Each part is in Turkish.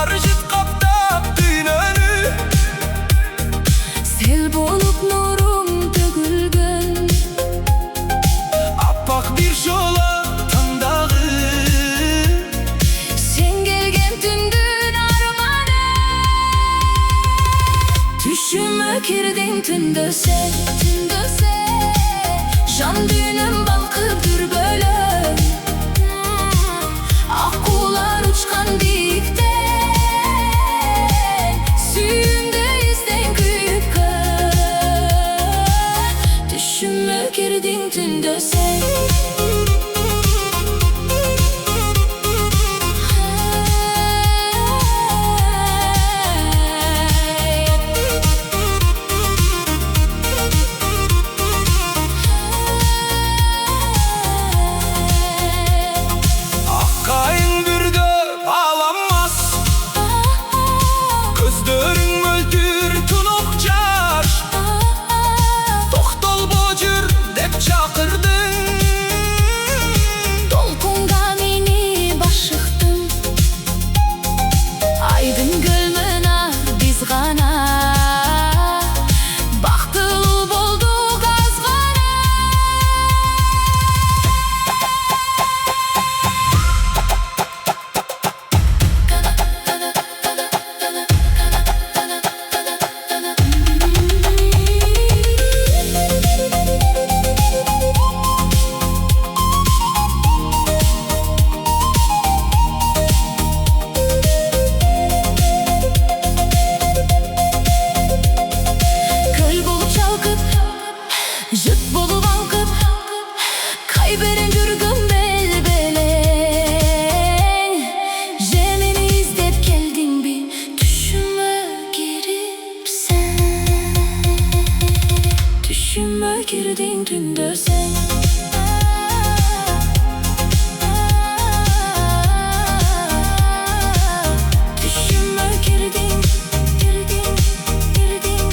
Arjit kaptap düynönü. Sel bolup nurum tөгülgün. Appak bir şola tаңдағы. Sen gelgen tündün armanı. Düşüme kirdin tündö sen. Can düğünüm balkıptır böyle. Akkular uçkan dikten. Suyunda izden kuyup kal. Düşüme kirdin tündö sen. Akkayın bürgö bağlanmaz. Көздөрүң мөлдүр тұнық жаш. Тоқтол божыр деп чакырдың. Толкунга мени башыктың. Айдын көлмөна биз гана. Бактылуу болдук аз гана. Köl bolup çalkıp, jüt bolup alkıp, kayberen жүргüm belbeleň. Je meni izdep keldiň bi, düşüme giripsen. Düşüme girdiň tündö sen. Düşüme girdiň, girdiň, girdiň.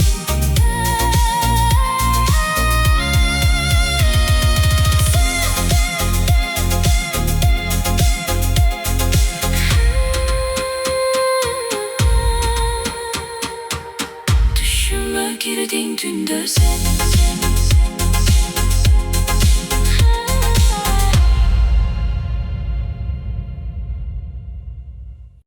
Düşüme girdiň tündö sen.